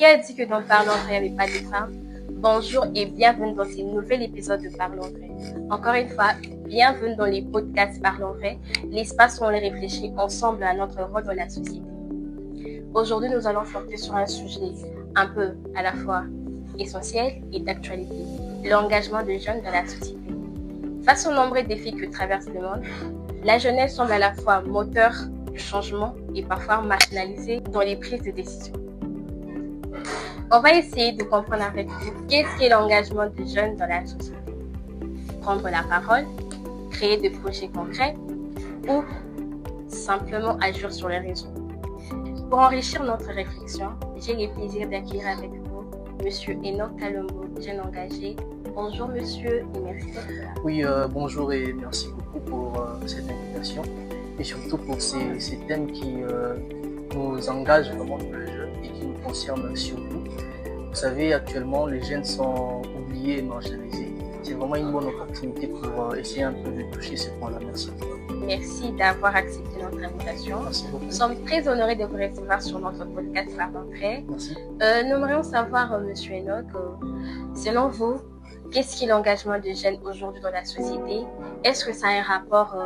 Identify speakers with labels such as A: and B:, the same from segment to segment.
A: Qui a dit que dans Parlons Vrai, il n'y avait pas de femmes? Bonjour et bienvenue dans ce nouvel épisode de Parlons Vrai. Encore une fois, bienvenue dans les podcasts Parlons Vrai, l'espace où on réfléchit ensemble à notre rôle dans la société. Aujourd'hui, nous allons porter sur un sujet un peu à la fois essentiel et d'actualité, l'engagement des jeunes dans la société. Face aux nombreux défis que traverse le monde, la jeunesse semble à la fois moteur du changement et parfois marginalisée dans les prises de décision. On va essayer de comprendre avec vous qu'est-ce qu'est l'engagement des jeunes dans la société. Prendre la parole, créer des projets concrets ou simplement agir sur les réseaux. Pour enrichir notre réflexion, j'ai le plaisir d'accueillir avec vous Monsieur Enoch Kalombo, jeune engagé. Bonjour monsieur et merci d'être là.
B: Oui, bonjour et merci beaucoup pour cette invitation et surtout pour ces thèmes qui nous engagent vraiment nous les jeunes et qui nous concernent surtout. Vous savez, actuellement, les jeunes sont oubliés et marginalisés. C'est vraiment une bonne opportunité pour essayer un peu de toucher ce point-là. Merci.
A: Merci d'avoir accepté notre invitation.
B: Merci beaucoup.
A: Nous sommes très honorés de vous recevoir sur notre podcast Parlons Vrai.
B: Merci.
A: Nous aimerions savoir, monsieur Enoch, selon vous, qu'est-ce qu'est l'engagement des jeunes aujourd'hui dans la société? Est-ce que ça a un rapport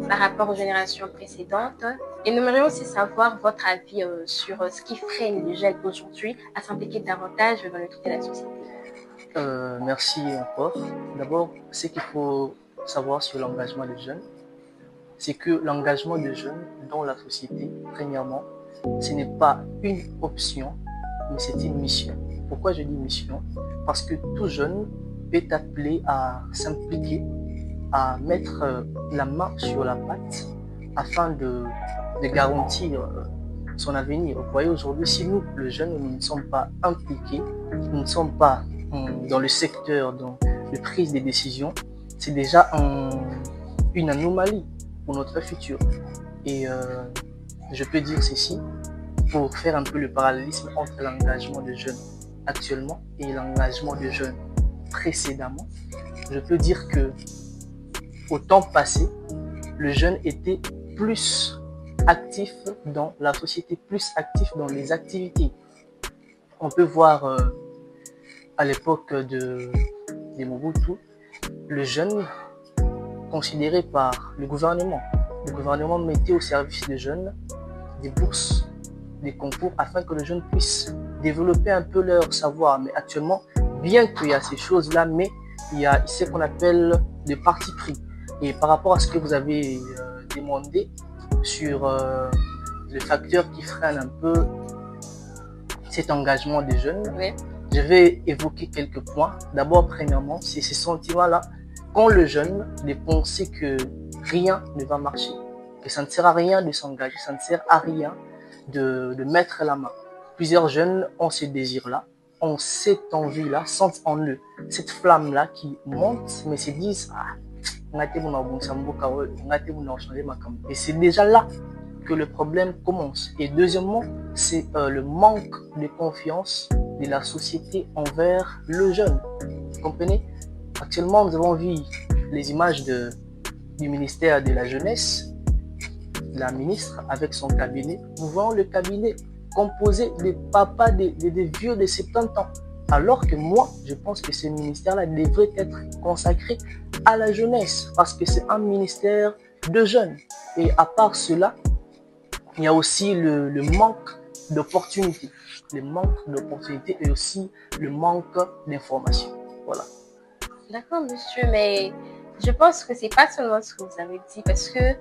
A: par rapport aux générations précédentes? Et nous aimerions aussi savoir votre avis sur ce qui freine les jeunes aujourd'hui à s'impliquer davantage dans le truc de la société.
B: Merci encore. D'abord, ce qu'il faut savoir sur l'engagement des jeunes, c'est que l'engagement des jeunes dans la société, premièrement, ce n'est pas une option, mais c'est une mission. Pourquoi je dis mission? Parce que tout jeune est appelé à s'impliquer, à mettre la main sur la pâte afin de garantir son avenir. Vous voyez, aujourd'hui, si nous, les jeunes, nous ne sommes pas impliqués, nous ne sommes pas dans le secteur de prise des décisions, c'est déjà une anomalie pour notre futur. Et je peux dire ceci pour faire un peu le parallélisme entre l'engagement des jeunes actuellement et l'engagement des jeunes précédemment. Je peux dire que au temps passé, le jeune était plus actif dans la société, plus actif dans les activités. On peut voir à l'époque de Mobutu, le jeune considéré par le gouvernement mettait au service des jeunes des bourses, des concours afin que les jeunes puissent développer un peu leur savoir. Mais actuellement, bien qu'il y a ces choses-là, mais il y a ce qu'on appelle le parti pris. Et par rapport à ce que vous avez demandé sur le facteur qui freine un peu cet engagement des jeunes,
A: Oui.
B: Je vais évoquer quelques points. D'abord, premièrement, c'est ce sentiment-là, quand le jeune de penser que rien ne va marcher, que ça ne sert à rien de s'engager, ça ne sert à rien de mettre la main. Plusieurs jeunes ont ce désir-là, ont cette envie-là, sentent en eux cette flamme-là qui monte, mais se disent et c'est déjà là que le problème commence. Et deuxièmement, c'est le manque de confiance de la société envers le jeune. Vous comprenez? Actuellement, nous avons vu les images du ministère de la Jeunesse, la ministre avec son cabinet. Nous voyons le cabinet composé de papas, des vieux de 70 ans. Alors que moi, je pense que ce ministère-là devrait être consacré à la jeunesse parce que c'est un ministère de jeunes. Et à part cela, il y a aussi le manque d'opportunités. Le manque d'opportunités et aussi le manque d'informations. Voilà.
A: D'accord, monsieur, mais je pense que c'est pas seulement ce que vous avez dit parce que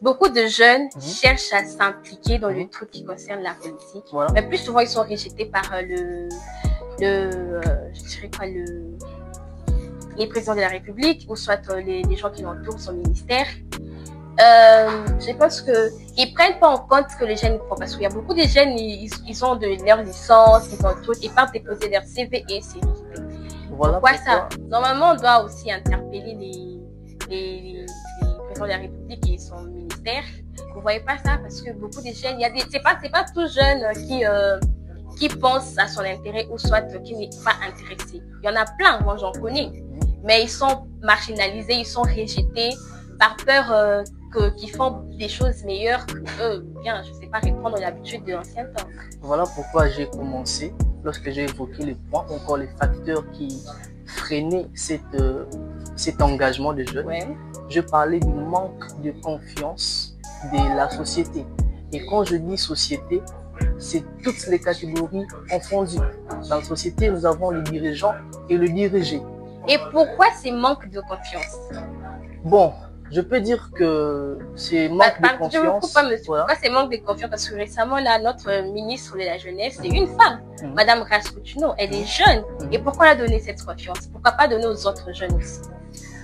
A: beaucoup de jeunes cherchent à s'impliquer dans le truc qui concerne la politique.
B: Voilà.
A: Mais plus souvent, ils sont rejetés par les présidents de la République ou soit les gens qui l'entourent, son ministère. Je pense qu'ils prennent pas en compte ce que les jeunes font parce qu'il y a beaucoup de jeunes, ils ont de leur licence, ils ont tout, ils partent déposer leur CV et c'est rejeté.
B: Voilà
A: pourquoi ça? Normalement, on doit aussi interpeller les présidents de la République et son ministère. Vous voyez pas ça parce que beaucoup de jeunes, c'est pas tout jeune qui pense à son intérêt ou soit qui n'est pas intéressé. Il y en a plein, moi j'en connais, mais ils sont marginalisés, ils sont rejetés par peur qui font des choses meilleures que eux, bien, je sais pas, reprendre l'habitude de l'ancien temps.
B: Voilà pourquoi j'ai commencé, lorsque j'ai évoqué les points, encore les facteurs qui freinaient cet engagement des jeunes.
A: Ouais.
B: Je parlais du manque de confiance de la société. Et quand je dis société, c'est toutes les catégories confondues. Dans la société, nous avons le dirigeant et le dirigé.
A: Et pourquoi ces manques de confiance?
B: Bon, je peux dire que c'est manque de confiance.
A: Pourquoi c'est manque de confiance? Parce que récemment, là, notre ministre de la Jeunesse, c'est une femme, Madame Rasputin, elle est jeune. Et pourquoi elle a donné cette confiance? Pourquoi pas donner aux autres jeunes aussi?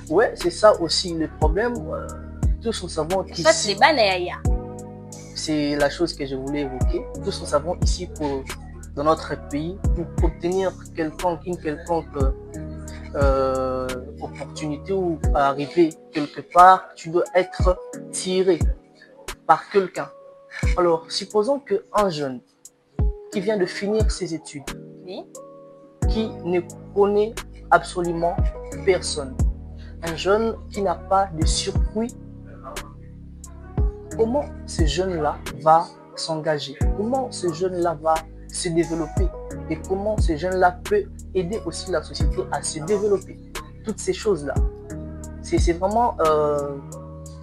B: Ouais, c'est ça aussi le problème. Tous nous savons qu'ici...
A: Ça, c'est Banaya.
B: C'est la chose que je voulais évoquer. Tous nous savons ici, dans notre pays, pour obtenir une quelconque opportunité ou arriver quelque part, tu dois être tiré par quelqu'un. Alors, supposons qu'un jeune qui vient de finir ses études,
A: oui,
B: qui ne connaît absolument personne, un jeune qui n'a pas de circuit, comment ce jeune-là va s'engager? Comment ce jeune-là va se développer? Et comment ce jeune-là peut aider aussi la société à se développer? Toutes ces choses-là. C'est vraiment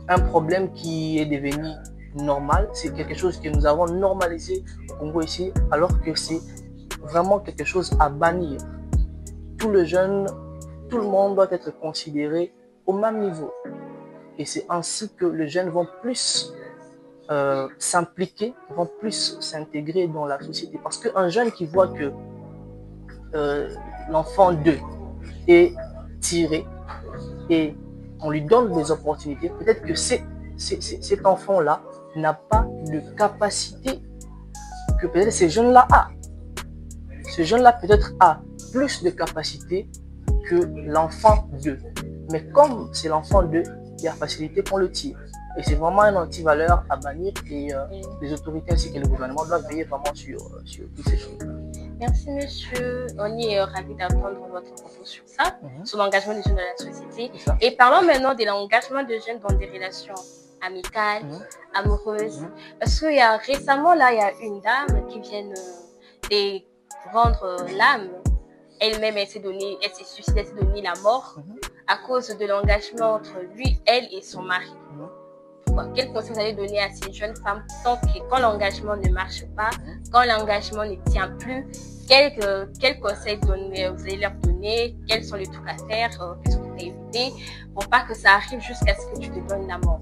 B: un problème qui est devenu normal. C'est quelque chose que nous avons normalisé au Congo ici, alors que c'est vraiment quelque chose à bannir. Tout le monde doit être considéré au même niveau. Et c'est ainsi que les jeunes vont plus s'impliquer, vont plus s'intégrer dans la société. Parce qu'un jeune qui voit que l'enfant d'eux est tiré et on lui donne des opportunités, peut-être que cet enfant-là n'a pas de capacité que peut-être ce jeune-là a. Ce jeune-là peut-être a plus de capacité que l'enfant d'eux. Mais comme c'est l'enfant d'eux, il y a facilité qu'on le tire. Et c'est vraiment un anti-valeur à bannir et les autorités ainsi que le gouvernement doivent veiller vraiment sur toutes ces choses.
A: Merci monsieur, on est ravis d'entendre votre propos sur ça, sur l'engagement des jeunes dans la société. Et parlons maintenant de l'engagement des jeunes dans des relations amicales, amoureuses. Parce qu'il y a récemment, là, il y a une dame qui vient de rendre l'âme. Elle-même, elle s'est suicidée, elle s'est donné la mort à cause de l'engagement entre lui, elle et son mari. Quel conseil vous allez donner à ces jeunes femmes quand l'engagement ne marche pas, quand l'engagement ne tient plus? Quel conseil vous allez leur donner? Quels sont les trucs à faire? Qu'est-ce que vous allez éviter pour pas que ça arrive jusqu'à ce que tu te donnes la mort?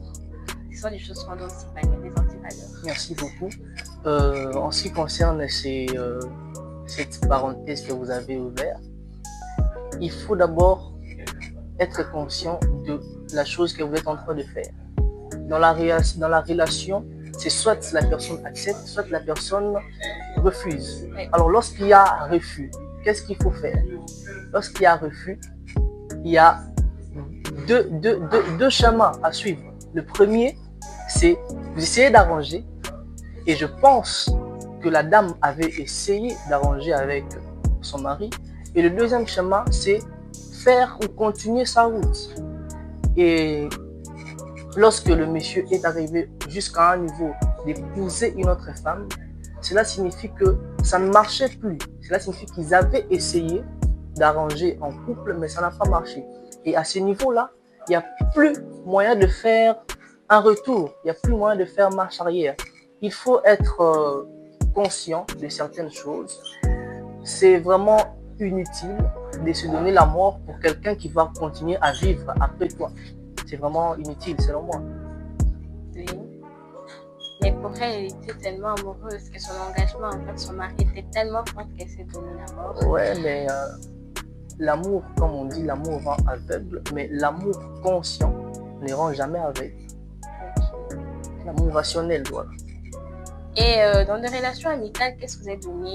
A: Ce sont des choses qu'on doit aussi bannir, des antivaleurs.
B: Merci beaucoup. En ce qui concerne cette parenthèse que vous avez ouverte, il faut d'abord être conscient de la chose que vous êtes en train de faire. Dans la relation, c'est soit la personne accepte, soit la personne refuse. Alors, lorsqu'il y a refus, qu'est-ce qu'il faut faire? Lorsqu'il y a refus, il y a deux chemins à suivre. Le premier, c'est vous essayez d'arranger, et je pense que la dame avait essayé d'arranger avec son mari. Et le deuxième chemin, c'est faire ou continuer sa route. Et lorsque le monsieur est arrivé jusqu'à un niveau d'épouser une autre femme, cela signifie que ça ne marchait plus. Cela signifie qu'ils avaient essayé d'arranger en couple, mais ça n'a pas marché. Et à ce niveau-là, il n'y a plus moyen de faire un retour. Il n'y a plus moyen de faire marche arrière. Il faut être conscient de certaines choses. C'est vraiment inutile de se donner la mort pour quelqu'un qui va continuer à vivre après toi. C'est vraiment inutile, selon moi.
A: Oui. Mais pour elle, elle était tellement amoureuse que son engagement envers son mari était tellement fort qu'elle s'est donné la mort.
B: Ouais, mais l'amour, comme on dit, l'amour rend aveugle, mais l'amour conscient ne rend jamais aveugle.
A: Okay.
B: L'amour rationnel, voilà.
A: Et dans des relations amicales, qu'est-ce que vous avez donné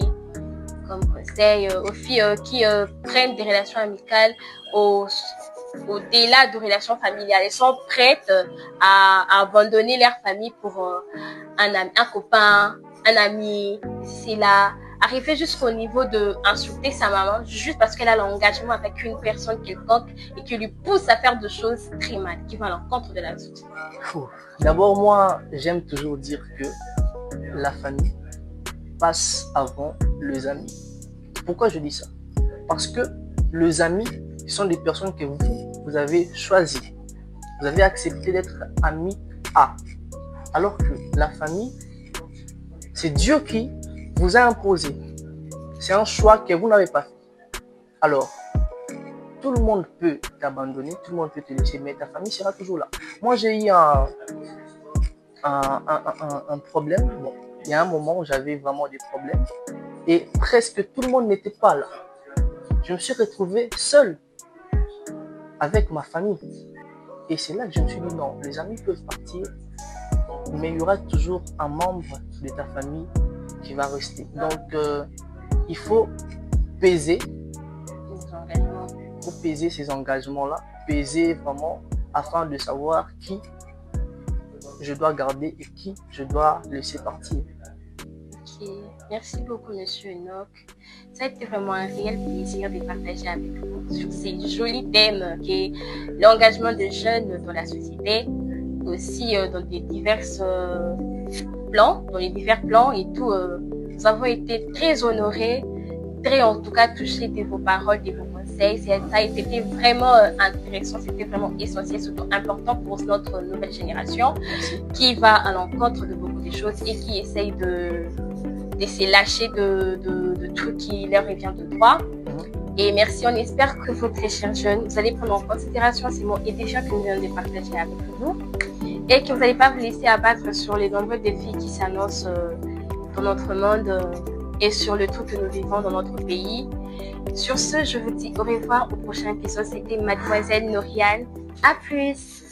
A: comme conseil aux filles qui prennent des relations amicales au-delà de relations familiales? Elles sont prêtes à abandonner leur famille pour un copain, un ami, c'est là, arriver jusqu'au niveau de insulter sa maman juste parce qu'elle a l'engagement avec une personne quelconque et qui lui pousse à faire des choses très mal, qui vont à l'encontre de la société?
B: D'abord, moi, j'aime toujours dire que la famille passe avant les amis. Pourquoi je dis ça? Parce que les amis sont des personnes que vous avez choisies. Vous avez accepté d'être ami à. Alors que la famille, c'est Dieu qui vous a imposé. C'est un choix que vous n'avez pas fait. Alors, tout le monde peut t'abandonner, tout le monde peut te laisser, mais ta famille sera toujours là. Moi, j'ai eu un problème. Bon, il y a un moment où j'avais vraiment des problèmes et presque tout le monde n'était pas là. Je me suis retrouvé seul avec ma famille. Et c'est là que je me suis dit non, les amis peuvent partir, mais il y aura toujours un membre de ta famille qui va rester. Donc, il faut peser ces engagements-là, peser vraiment afin de savoir qui je dois garder et qui je dois laisser partir.
A: Ok, merci beaucoup, Monsieur Enoch. Ça a été vraiment un réel plaisir de partager avec vous sur ces jolis thèmes qui est l'engagement des jeunes dans la société, aussi dans des divers plans, et tout. Nous avons été très honorés, très en tout cas touchés de vos paroles, de vos conseils. Ça a été vraiment intéressant, c'était vraiment essentiel, surtout important pour notre nouvelle génération qui va à l'encontre de beaucoup de choses et qui essaye de se lâcher de tout qui leur revient de droit. Et merci, on espère que vous, très chers jeunes, vous allez prendre en considération ces mots et des choses que nous venons de partager avec vous et que vous n'allez pas vous laisser abattre sur les nombreux défis qui s'annoncent dans notre monde et sur le tout que nous vivons dans notre pays. Sur ce, je vous dis au revoir au prochain épisode. C'était Mademoiselle Noriane. À plus!